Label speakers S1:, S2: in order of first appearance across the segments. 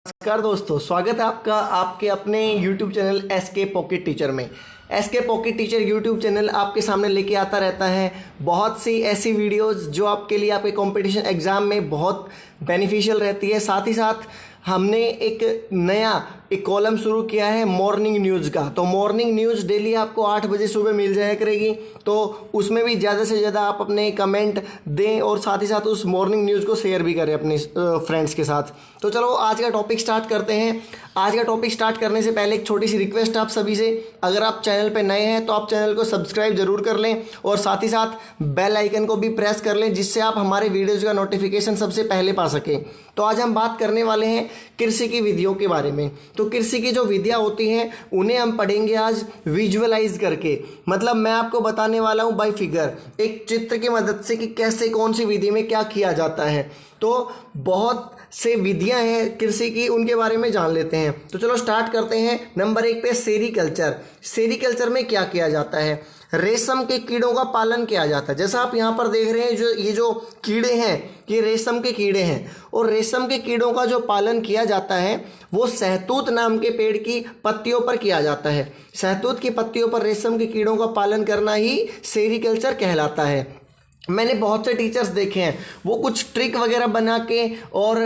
S1: नमस्कार दोस्तों, स्वागत है आपका आपके अपने YouTube channel SK pocket teacher में। SK pocket teacher YouTube channel आपके सामने लेके आता रहता है बहुत सी ऐसी वीडियोस जो आपके लिए आपके कंपटीशन एग्ज़ाम में बहुत बेनिफिशियल रहती है। साथ ही साथ हमने एक नया कॉलम शुरू किया है मॉर्निंग न्यूज़ का। तो मॉर्निंग न्यूज़ डेली आपको 8 बजे सुबह मिल जाया करेगी। तो उसमें भी ज़्यादा से ज़्यादा आप अपने कमेंट दें और साथ ही साथ उस मॉर्निंग न्यूज़ को शेयर भी करें अपने फ्रेंड्स के साथ। तो चलो आज का टॉपिक स्टार्ट करते हैं। आज का टॉपिक स्टार्ट करने से पहले एक छोटी सी रिक्वेस्ट आप सभी से, अगर आप चैनल पर नए हैं तो आप चैनल को सब्सक्राइब जरूर कर लें और साथ ही साथ बेल आइकन को भी प्रेस कर लें, जिससे आप हमारे वीडियोज़ का नोटिफिकेशन सबसे पहले पा सकें। तो आज हम बात करने वाले हैं कृषि की विधियों के बारे में। तो कृषि की जो विधियां होती हैं उन्हें हम पढ़ेंगे आज विजुअलाइज करके। मतलब मैं आपको बताने वाला हूं बाय फिगर, एक चित्र की मदद से कि कैसे कौन सी विधि में क्या किया जाता है। तो बहुत से विधियां हैं कृषि की, उनके बारे में जान लेते हैं। तो चलो स्टार्ट करते हैं। नंबर 1 पे सेरीकल्चर। सेरीकल्चर में क्या किया जाता है? रेशम के कीड़ों का पालन किया जाता है। जैसा आप यहाँ पर देख रहे हैं, ये जो कीड़े हैं ये रेशम के कीड़े हैं और रेशम के कीड़ों का जो पालन किया जाता है वो सहतूत नाम के पेड़ की पत्तियों पर किया जाता है। सहतूत की पत्तियों पर रेशम के कीड़ों का पालन करना ही सेरीकल्चर कहलाता है। मैंने बहुत से टीचर्स देखे हैं, वो कुछ ट्रिक वगैरह बना के और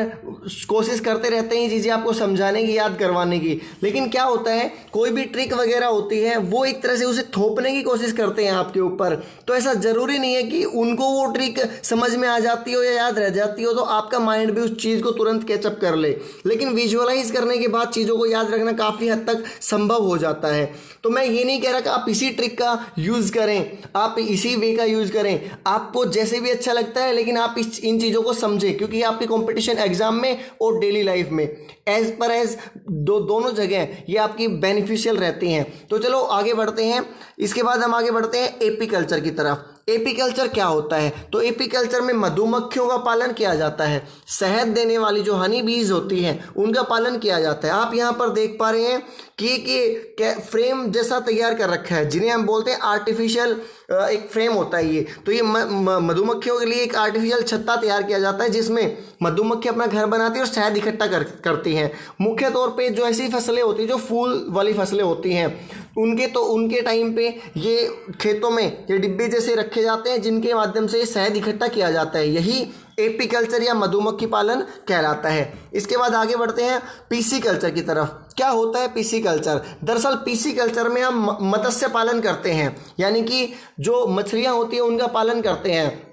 S1: कोशिश करते रहते हैं चीज़ें आपको समझाने की, याद करवाने की। लेकिन क्या होता है, कोई भी ट्रिक वगैरह होती है वो एक तरह से उसे थोपने की कोशिश करते हैं आपके ऊपर। तो ऐसा ज़रूरी नहीं है कि उनको वो ट्रिक समझ में आ जाती हो या याद रह जाती हो तो आपका माइंड भी उस चीज़ को तुरंत कैचअप कर ले। लेकिन विजुअलाइज करने के बाद चीज़ों को याद रखना काफ़ी हद तक संभव हो जाता है। तो मैं ये नहीं कह रहा कि आप इसी ट्रिक का यूज़ करें, आप इसी वे का यूज़ करें, आपको जैसे भी अच्छा लगता है, लेकिन आप इन चीज़ों को समझें, क्योंकि आपके कंपटीशन एग्जाम में और डेली लाइफ में एज दोनों जगह ये आपकी बेनिफिशियल रहती हैं। तो चलो आगे बढ़ते हैं। इसके बाद हम आगे बढ़ते हैं एपीकल्चर की तरफ। एपीकल्चर क्या होता है? तो एपीकल्चर में मधुमक्खियों का पालन किया जाता है। शहद देने वाली जो हनी बीज होती हैं उनका पालन किया जाता है। आप यहाँ पर देख पा रहे हैं कि फ्रेम जैसा तैयार कर रखा है, जिन्हें हम बोलते हैं आर्टिफिशियल एक फ्रेम होता है ये। तो ये मधुमक्खियों के लिए एक आर्टिफिशियल छत्ता तैयार किया जाता है, जिसमें मधुमक्खी अपना घर बनाती है और शहद इकट्ठा करती हैं। मुख्य तौर पे जो ऐसी फसलें होती हैं, जो फूल वाली फसलें होती हैं, उनके टाइम पे ये खेतों में ये डिब्बे जैसे रखे जाते हैं, जिनके माध्यम से शहद इकट्ठा किया जाता है। यही एपीकल्चर या मधुमक्खी पालन कहलाता है। इसके बाद आगे बढ़ते हैं पीसी कल्चर की तरफ। क्या होता है पीसी कल्चर? दरअसल पीसी कल्चर में हम मत्स्य पालन करते हैं, यानी कि जो मछलियां होती हैं उनका पालन करते हैं।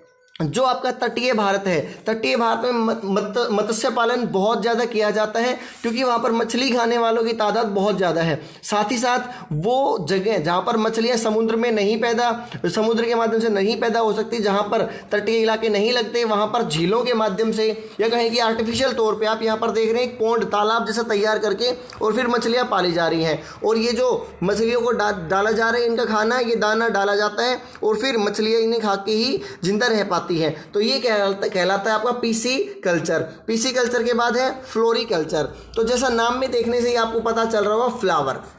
S1: जो आपका तटीय भारत है, तटीय भारत में मत्स्य पालन बहुत ज़्यादा किया जाता है, क्योंकि वहाँ पर मछली खाने वालों की तादाद बहुत ज़्यादा है। साथ ही साथ वो जगह जहाँ पर मछलियाँ समुद्र के माध्यम से नहीं पैदा हो सकती, जहाँ पर तटीय इलाके नहीं लगते, वहाँ पर झीलों के माध्यम से या कहें कि आर्टिफिशियल तौर पर आप यहाँ पर देख रहे हैं एक पौंड, तालाब जैसा तैयार करके और फिर मछलियाँ पाली जा रही हैं। और ये जो मछलियों को डाला जा रहा है, इनका खाना, ये दाना डाला जाता है और फिर मछलियाँ इन्हें खा के ही जिंदा रह पाती है। तो ये कहलाता है आपका पीसी कल्चर। पीसी कल्चर के बाद है फ्लोरिकल्चर। तो जैसा नाम में देखने से ही आपको पता चल रहा होगा,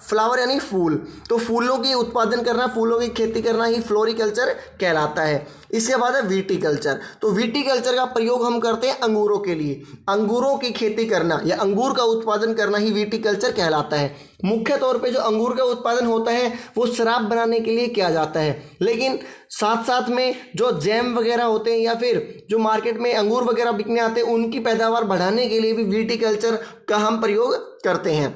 S1: फ्लावर यानी फूल। तो फूलों की उत्पादन करना, फूलों की खेती करना ही फ्लोरिकल्चर कहलाता है। इसके बाद है विटीकल्चर। तो विटीकल्चर का प्रयोग हम करते हैं अंगूरों के लिए। अंगूरों की खेती करना या अंगूर का उत्पादन करना ही विटीकल्चर कहलाता है। मुख्य तौर पे जो अंगूर का उत्पादन होता है वो शराब बनाने के लिए किया जाता है, लेकिन साथ साथ में जो जैम वगैरह होते हैं या फिर जो मार्केट में अंगूर वगैरह बिकने आते हैं, उनकी पैदावार बढ़ाने के लिए भी विटीकल्चर का हम प्रयोग करते हैं।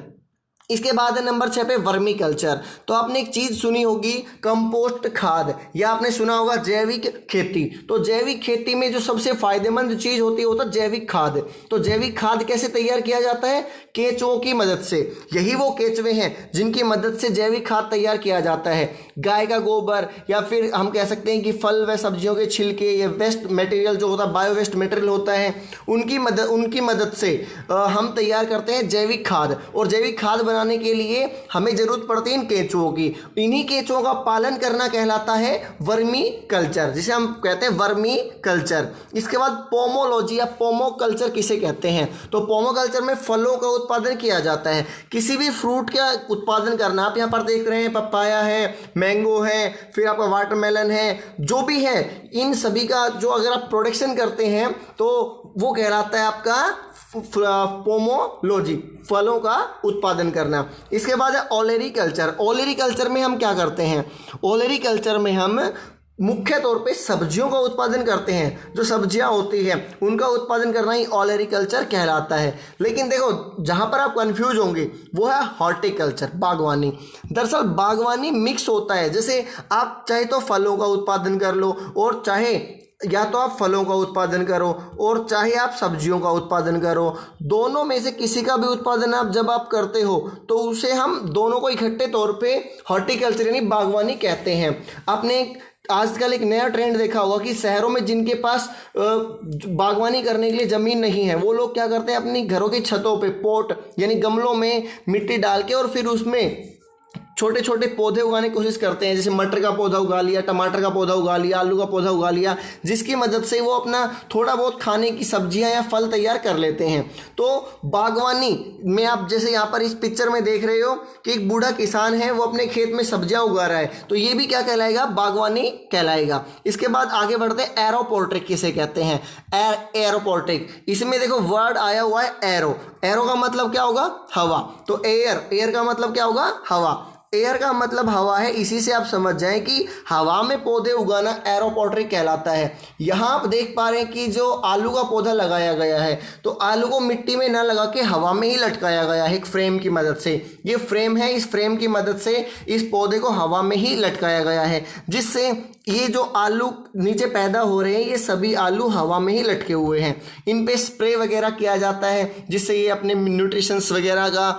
S1: इसके बाद है नंबर 6 पे वर्मी कल्चर। तो आपने एक चीज़ सुनी होगी कंपोस्ट खाद, या आपने सुना होगा जैविक खेती। तो जैविक खेती में जो सबसे फायदेमंद चीज़ होती है वो होता है जैविक खाद। तो जैविक खाद कैसे तैयार किया जाता है? केंचुओं की मदद से। यही वो केंचुए हैं जिनकी मदद से जैविक खाद तैयार किया जाता है। गाय का गोबर या फिर हम कह सकते हैं कि फल व सब्जियों के छिलके, या वेस्ट मटेरियल जो होता है, बायो वेस्ट मटेरियल होता है, उनकी मदद से हम तैयार करते हैं जैविक खाद। और जैविक खाद बनाने के लिए हमें जरूरत पड़ती है इन केंचुओं की। इन्हीं केंचुओं का पालन करना कहलाता है वर्मी कल्चर, जिसे हम कहते हैं वर्मी कल्चर। इसके बाद पोमोलॉजी या पोमो कल्चर किसे कहते हैं? तो पोमो कल्चर में फलों का उत्पादन किया जाता है। किसी भी फ्रूट का उत्पादन करना, आप यहाँ पर देख रहे हैं पपाया है, मैंगो है, फिर आपका वाटरमेलन है, जो भी है इन सभी का जो अगर आप प्रोडक्शन करते हैं तो वो कहलाता है आपका पोमोलॉजी, फलों का उत्पादन करना। इसके बाद है ओलेरी कल्चर। ओलेरी कल्चर में हम क्या करते हैं? ओलेरी कल्चर में हम मुख्य तौर पे सब्जियों का उत्पादन करते हैं। जो सब्जियां होती हैं उनका उत्पादन करना ही ओलेरी कल्चर कहलाता है। लेकिन देखो जहां पर आप कंफ्यूज होंगे वो है हॉर्टिकल्चर, बागवानी। दरअसल बागवानी मिक्स होता है, जैसे आप चाहे तो फलों का उत्पादन कर लो और चाहे या तो आप फलों का उत्पादन करो और चाहे आप सब्जियों का उत्पादन करो। दोनों में से किसी का भी उत्पादन आप जब आप करते हो तो उसे हम दोनों को इकट्ठे तौर पे हॉर्टिकल्चर यानी बागवानी कहते हैं। आपने आजकल एक नया ट्रेंड देखा होगा कि शहरों में जिनके पास बागवानी करने के लिए ज़मीन नहीं है वो लोग क्या करते हैं, अपनी घरों की छतों पे पॉट यानी गमलों में मिट्टी डाल के और फिर उसमें छोटे छोटे पौधे उगाने की कोशिश करते हैं। जैसे मटर का पौधा उगा लिया, टमाटर का पौधा उगा लिया, आलू का पौधा उगा लिया, जिसकी मदद से वो अपना थोड़ा बहुत खाने की सब्जियां या फल तैयार कर लेते हैं। तो बागवानी में आप जैसे यहाँ पर इस पिक्चर में देख रहे हो कि एक बूढ़ा किसान है, वो अपने खेत में सब्जियां उगा रहा है, तो ये भी क्या कहलाएगा? बागवानी कहलाएगा। इसके बाद आगे बढ़ते हैं एरोपोर्ट्रिक किसे कहते हैं? एरोपोर्ट्रिक, इसमें देखो वर्ड आया हुआ है एरो। एरो का मतलब क्या होगा? हवा। तो एयर का मतलब क्या होगा? हवा। एयर का मतलब हवा है, इसी से आप समझ जाएं कि हवा में पौधे उगाना एरोपोर्ट्रिक कहलाता है। यहाँ आप देख पा रहे हैं कि जो आलू का पौधा लगाया गया है तो आलू को मिट्टी में ना लगा के हवा में ही लटकाया गया है एक फ्रेम की मदद से। ये फ्रेम है, इस फ्रेम की मदद से इस पौधे को हवा में ही लटकाया गया है, जिससे ये जो आलू नीचे पैदा हो रहे हैं ये सभी आलू हवा में ही लटके हुए हैं। इन पे स्प्रे वगैरह किया जाता है जिससे ये अपने न्यूट्रिशंस वगैरह का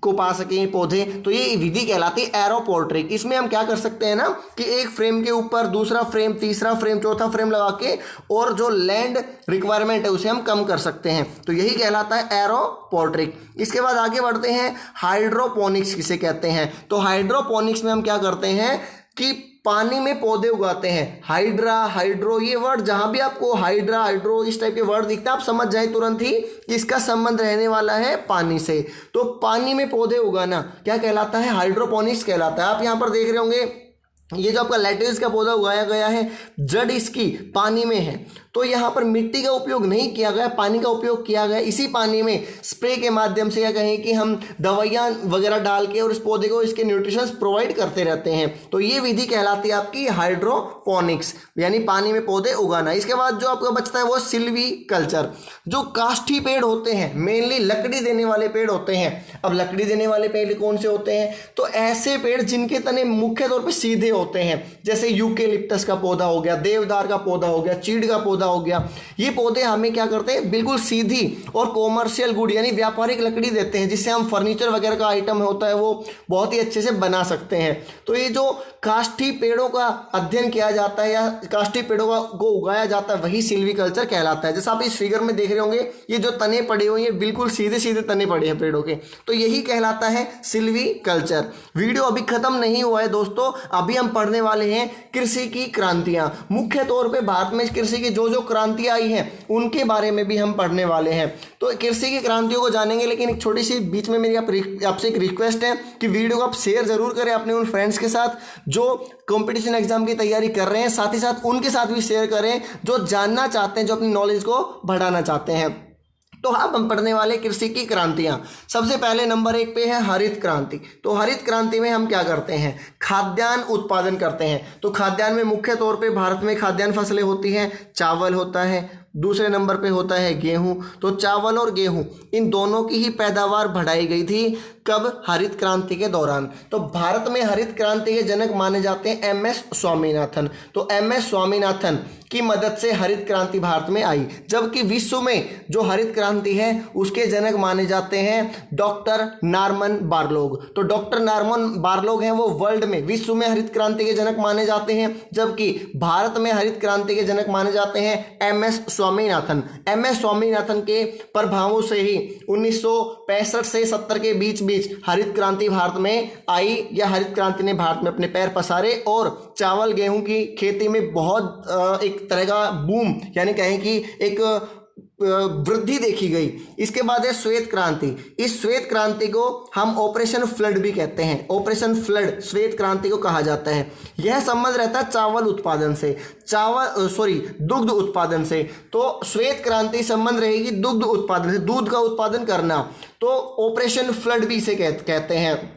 S1: को पा सकें पौधे। तो ये विधि कहलाती है एरोपोर्ट्रिक। इसमें हम क्या कर सकते हैं ना कि एक फ्रेम के ऊपर दूसरा फ्रेम, तीसरा फ्रेम, चौथा फ्रेम लगा के और जो लैंड रिक्वायरमेंट है उसे हम कम कर सकते हैं। तो यही कहलाता है एरोपोर्ट्रिक। इसके बाद आगे बढ़ते हैं हाइड्रोपोनिक्स किसे कहते हैं? तो हाइड्रोपोनिक्स में हम क्या करते हैं कि पानी में पौधे उगाते हैं। हाइड्रा, हाइड्रो, ये वर्ड जहां भी आपको हाइड्रा, हाइड्रो इस टाइप के वर्ड दिखता है आप समझ जाए तुरंत ही कि इसका संबंध रहने वाला है पानी से। तो पानी में पौधे उगाना क्या कहलाता है? हाइड्रोपोनिक्स कहलाता है। आप यहाँ पर देख रहे होंगे ये जो आपका लेट्यूस का पौधा उगाया गया है, जड़ इसकी पानी में है, तो यहाँ पर मिट्टी का उपयोग नहीं किया गया, पानी का उपयोग किया गया। इसी पानी में स्प्रे के माध्यम से या कहें कि हम दवाइयाँ वगैरह डाल के और इस पौधे को इसके न्यूट्रिशंस प्रोवाइड करते रहते हैं। तो ये विधि कहलाती है आपकी हाइड्रोपोनिक्स यानी पानी में पौधे उगाना। इसके बाद जो आपका बचता है वो सिल्वी कल्चर। जो काष्ठी पेड़ होते हैं, मेनली लकड़ी देने वाले पेड़ होते हैं। अब लकड़ी देने वाले पेड़ कौन से होते हैं? तो ऐसे पेड़ जिनके तने मुख्य तौर पर सीधे होते हैं, जैसे यूकेलिप्टस का पौधा हो गया, देवदार का पौधा हो गया, चीड़ का पौधा हो गया। ये पौधे हमें क्या करते हैं? बिल्कुल सीधी और कॉमर्शियल गुड यानी व्यापारिक लकड़ी देते हैं, जिससे हम फर्नीचर वगैरह का आइटम होता है वो बहुत ही अच्छे से बना सकते हैं। तो ये जो काष्ठी पेड़ों का अध्ययन किया जाता है या काष्ठी पेड़ों को उगाया जाता है वही सिल्वीकल्चर कहलाता है। जैसा आप इस फिगर में देख रहे होंगे ये जो तने पड़े हुए हैं बिल्कुल सीधे सीधे तने पड़े हैं पेड़ों के, तो यही कहलाता है सिल्वीकल्चर। वीडियो अभी खत्म नहीं हुआ है दोस्तों, अभी हम पढ़ने वाले हैं कृषि की क्रांतियां। मुख्य तौर पे भारत में कृषि की जो जो क्रांतियां आई हैं उनके बारे में भी हम पढ़ने वाले हैं। तो कृषि की क्रांतियों को जानेंगे, लेकिन एक छोटी सी बीच में मेरी आपसे एक रिक्वेस्ट है कि वीडियो को आप शेयर जरूर करें अपने उन फ्रेंड्स के साथ जो कंपटीशन एग्जाम की तैयारी कर रहे हैं, साथ ही साथ उनके साथ भी शेयर करें जो जानना चाहते हैं, जो अपनी नॉलेज को बढ़ाना चाहते हैं। तो अब हम पढ़ने वाले कृषि की क्रांतियां। सबसे पहले नंबर 1 पे है हरित क्रांति। तो हरित क्रांति में हम क्या करते हैं? खाद्यान्न उत्पादन करते हैं। तो खाद्यान्न में मुख्य तौर पे भारत में खाद्यान्न फसलें होती हैं, चावल होता है, दूसरे नंबर पे होता है गेहूं। तो चावल और गेहूं इन दोनों की ही पैदावार बढ़ाई गई थी। कब? हरित क्रांति के दौरान। तो भारत में हरित क्रांति के जनक माने जाते हैं MS स्वामीनाथन। तो MS स्वामीनाथन की मदद से हरित क्रांति भारत में आई, जबकि विश्व में जो हरित क्रांति है उसके जनक माने जाते हैं डॉक्टर नॉर्मन बोरलॉग। तो डॉक्टर नॉर्मन बोरलॉग हैं वो वर्ल्ड में, विश्व में हरित क्रांति के जनक माने जाते हैं, जबकि भारत में हरित क्रांति के जनक माने जाते हैं एमएस स्वामीनाथन। एमएस स्वामीनाथन के प्रभावों से ही 1965 से 70 के बीच हरित क्रांति भारत में आई, या हरित क्रांति ने भारत में अपने पैर पसारे और चावल गेहूं की खेती में बहुत एक तरह का बूम, यानी कहें कि एक वृद्धि देखी गई। इसके बाद है श्वेत क्रांति। इस श्वेत क्रांति को हम ऑपरेशन फ्लड भी कहते हैं। ऑपरेशन फ्लड श्वेत क्रांति को कहा जाता है। यह संबंध रहता है चावल उत्पादन से, दुग्ध उत्पादन से। तो श्वेत क्रांति संबंध रहेगी दुग्ध उत्पादन से, दूध का उत्पादन करना। तो ऑपरेशन फ्लड भी इसे कहते हैं।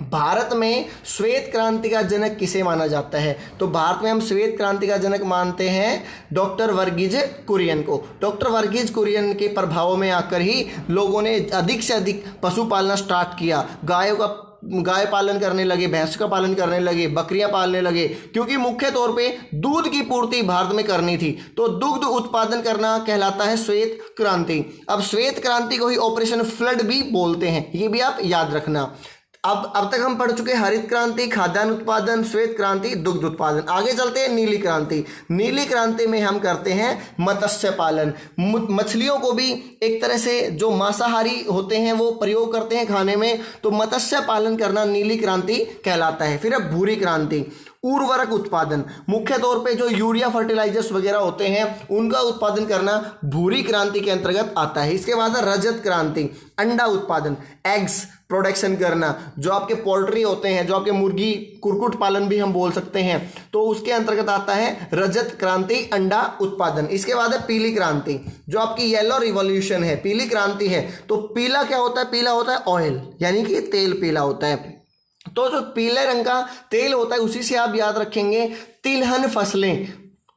S1: भारत में श्वेत क्रांति का जनक किसे माना जाता है? तो भारत में हम श्वेत क्रांति का जनक मानते हैं डॉक्टर वर्गीज कुरियन को। डॉक्टर वर्गीज कुरियन के प्रभावों में आकर ही लोगों ने अधिक से अधिक पशु पालना स्टार्ट किया। गाय पालन करने लगे, भैंस का पालन करने लगे, बकरियां पालने लगे, क्योंकि मुख्य तौर पे दूध की पूर्ति भारत में करनी थी। तो दुग्ध उत्पादन करना कहलाता है श्वेत क्रांति। अब श्वेत क्रांति को ही ऑपरेशन फ्लड भी बोलते हैं, ये भी आप याद रखना। अब तक हम पढ़ चुके हरित क्रांति, खाद्यान्न उत्पादन, श्वेत क्रांति, दुग्ध उत्पादन। आगे चलते हैं नीली क्रांति। नीली क्रांति में हम करते हैं मत्स्य पालन। मछलियों को भी एक तरह से जो मांसाहारी होते हैं वो प्रयोग करते हैं खाने में, तो मत्स्य पालन करना नीली क्रांति कहलाता है। फिर अब भूरी क्रांति, उर्वरक उत्पादन, मुख्य तौर पे जो यूरिया फर्टिलाइजर्स वगैरह होते हैं उनका उत्पादन करना भूरी क्रांति के अंतर्गत आता है। इसके बाद है रजत क्रांति, अंडा उत्पादन, एग्स प्रोडक्शन करना, जो आपके पोल्ट्री होते हैं, जो आपके मुर्गी कुक्कुट पालन भी हम बोल सकते हैं, तो उसके अंतर्गत आता है रजत क्रांति, अंडा उत्पादन। इसके बाद है पीली क्रांति, जो आपकी येलो रिवॉल्यूशन है, पीली क्रांति है। तो पीला क्या होता है? पीला होता है ऑयल, यानी कि तेल पीला होता है। तो जो पीले रंग का तेल होता है उसी से आप याद रखेंगे तिलहन फसलें।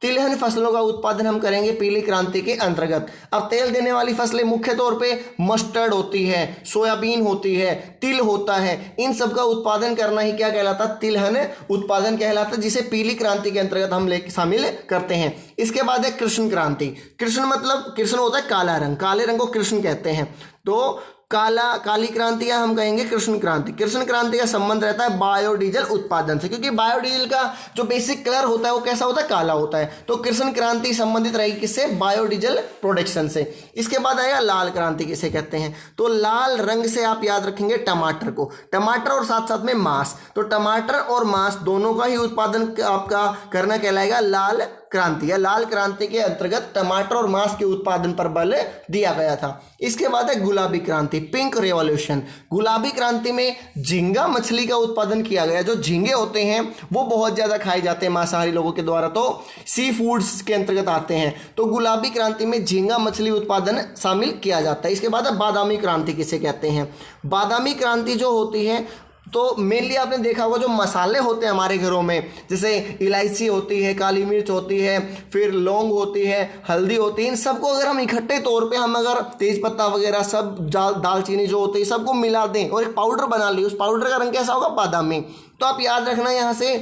S1: तिलहन फसलों का उत्पादन हम करेंगे पीली क्रांति के अंतर्गत। अब तेल देने वाली फसलें मुख्य तौर पे मस्टर्ड होती है, सोयाबीन होती है, तिल होता है, इन सब का उत्पादन करना ही क्या कहलाता? तिलहन उत्पादन कहलाता, जिसे पीली क्रांति के अंतर्गत हम शामिल करते हैं। इसके बाद है कृष्ण क्रांति। कृष्ण होता है काला रंग, काले रंग को कृष्ण कहते हैं। तो काली क्रांति या हम कहेंगे कृष्ण क्रांति। कृष्ण क्रांति का संबंध रहता है बायोडीजल उत्पादन से, क्योंकि बायोडीजल का जो बेसिक कलर होता है वो कैसा होता है? काला होता है। तो कृष्ण क्रांति संबंधित रहेगी किससे? बायोडीजल प्रोडक्शन से। इसके बाद आएगा लाल क्रांति, किसे कहते हैं? तो लाल रंग से आप याद रखेंगे टमाटर को, टमाटर और साथ साथ में मांस। तो टमाटर और मांस दोनों का ही उत्पादन आपका करना कहलाएगा लाल क्रांति, या लाल क्रांति के अंतर्गत टमाटर और मांस के उत्पादन पर बल दिया गया था। इसके बाद है गुलाबी क्रांति, पिंक रेवोल्यूशन। गुलाबी क्रांति में झींगा मछली का उत्पादन किया गया। जो झींगे होते हैं वो बहुत ज्यादा खाए जाते हैं मांसाहारी लोगों के द्वारा, तो सी फूड्स के अंतर्गत आते हैं। तो गुलाबी क्रांति में झींगा मछली उत्पादन शामिल किया जाता है। इसके बाद है बादामी क्रांति, किसे कहते हैं? बादामी क्रांति जो होती है, तो मेनली आपने देखा होगा जो मसाले होते हैं हमारे घरों में, जैसे इलायची होती है, काली मिर्च होती है, फिर लौंग होती है, हल्दी होती है, इन सबको अगर हम इकट्ठे तौर पे हम अगर तेज पत्ता वगैरह सब दालचीनी जो होती है सबको मिला दें और एक पाउडर बना ली, उस पाउडर का रंग कैसा होगा? बादामी। तो आप याद रखना यहाँ से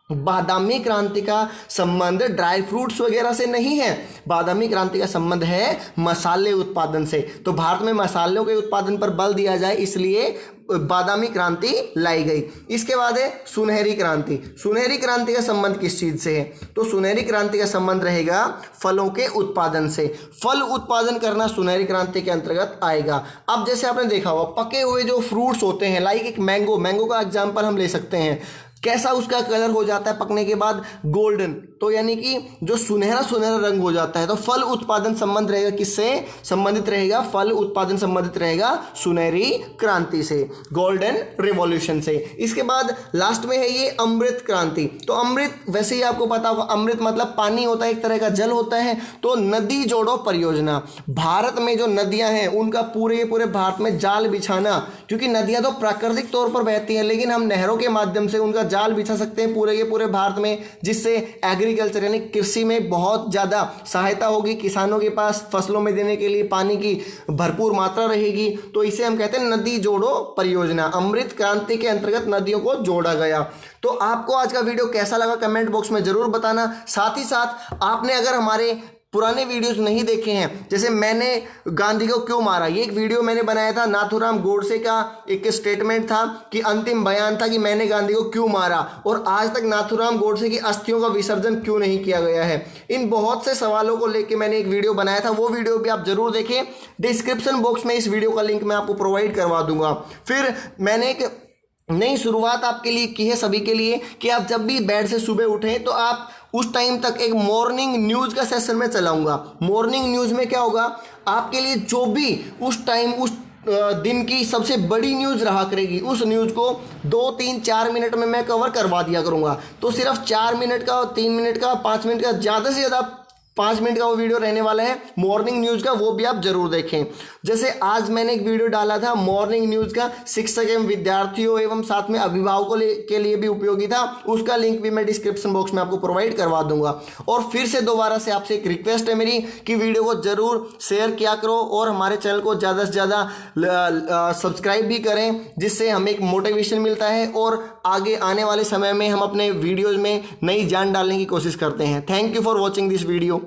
S1: बादामी क्रांति का संबंध ड्राई फ्रूट्स वगैरह से नहीं है, बादामी क्रांति का संबंध है मसाले उत्पादन से। तो भारत में मसालों के उत्पादन पर बल दिया जाए इसलिए बादामी क्रांति लाई गई। इसके बाद है सुनहरी क्रांति। सुनहरी क्रांति का संबंध किस चीज से है? तो सुनहरी क्रांति का संबंध रहेगा फलों के उत्पादन से। फल उत्पादन करना सुनहरी क्रांति के अंतर्गत आएगा। अब जैसे आपने देखा होगा पके हुए जो फ्रूट्स होते हैं, लाइक एक मैंगो का एग्जाम्पल हम ले सकते हैं, कैसा उसका कलर हो जाता है पकने के बाद? गोल्डन। तो यानी कि जो सुनहरा रंग हो जाता है। तो फल उत्पादन संबंध रहेगा किससे संबंधित रहेगा? फल उत्पादन संबंधित रहेगा सुनहरी क्रांति से, गोल्डन रिवॉल्यूशन से। इसके बाद लास्ट में है ये अमृत क्रांति। तो अमृत वैसे ही आपको पता होगा, अमृत मतलब पानी होता है, एक तरह का जल होता है। तो नदी जोड़ो परियोजना, भारत में जो नदियां हैं उनका पूरे भारत में जाल बिछाना, क्योंकि नदियां तो प्राकृतिक तौर पर बहती हैं लेकिन हम नहरों के माध्यम से उनका जाल बिछा सकते हैं पूरे के पूरे भारत में, जिससे एग्रीकल्चर यानी कृषि में बहुत ज़्यादा सहायता होगी। किसानों के पास फसलों में देने के लिए पानी की भरपूर मात्रा रहेगी। तो इसे हम कहते हैं नदी जोड़ो परियोजना। अमृत क्रांति के अंतर्गत नदियों को जोड़ा गया। तो आपको आज का वीडियो कैसा लगा कमेंट बॉक्स में जरूर बताना। साथ ही साथ आपने अगर हमारे पुराने वीडियोस नहीं देखे हैं, जैसे मैंने गांधी को क्यों मारा, ये एक वीडियो मैंने बनाया था। नाथूराम गोडसे का एक स्टेटमेंट था कि अंतिम बयान था कि मैंने गांधी को क्यों मारा, और आज तक नाथूराम गोडसे की अस्थियों का विसर्जन क्यों नहीं किया गया है। इन बहुत से सवालों को लेकर मैंने एक वीडियो बनाया था, वो वीडियो भी आप जरूर देखें। डिस्क्रिप्शन बॉक्स में इस वीडियो का लिंक मैं आपको प्रोवाइड करवा दूंगा। फिर मैंने एक नई शुरुआत आपके लिए की है, सभी के लिए, कि आप जब भी बेड से सुबह उठें तो आप उस टाइम तक एक मॉर्निंग न्यूज़ का सेशन में चलाऊंगा। मॉर्निंग न्यूज़ में क्या होगा, आपके लिए जो भी उस टाइम उस दिन की सबसे बड़ी न्यूज़ रहा करेगी, उस न्यूज़ को 2, 3, 4 मिनट में मैं कवर करवा दिया करूंगा। तो सिर्फ 4 मिनट का, 3 मिनट का, 5 मिनट का, ज़्यादा से ज़्यादा 5 मिनट का वो वीडियो रहने वाला है मॉर्निंग न्यूज़ का, वो भी आप जरूर देखें। जैसे आज मैंने एक वीडियो डाला था मॉर्निंग न्यूज़ का, शिक्षक एवं विद्यार्थियों एवं साथ में अभिभावकों के लिए भी उपयोगी था, उसका लिंक भी मैं डिस्क्रिप्शन बॉक्स में आपको प्रोवाइड करवा दूंगा। और फिर से दोबारा से आपसे एक रिक्वेस्ट है मेरी कि वीडियो को जरूर शेयर किया करो और हमारे चैनल को ज़्यादा से ज़्यादा सब्सक्राइब भी करें, जिससे हमें एक मोटिवेशन मिलता है और आगे आने वाले समय में हम अपने वीडियोज़ में नई जान डालने की कोशिश करते हैं। Thank you for watching this video.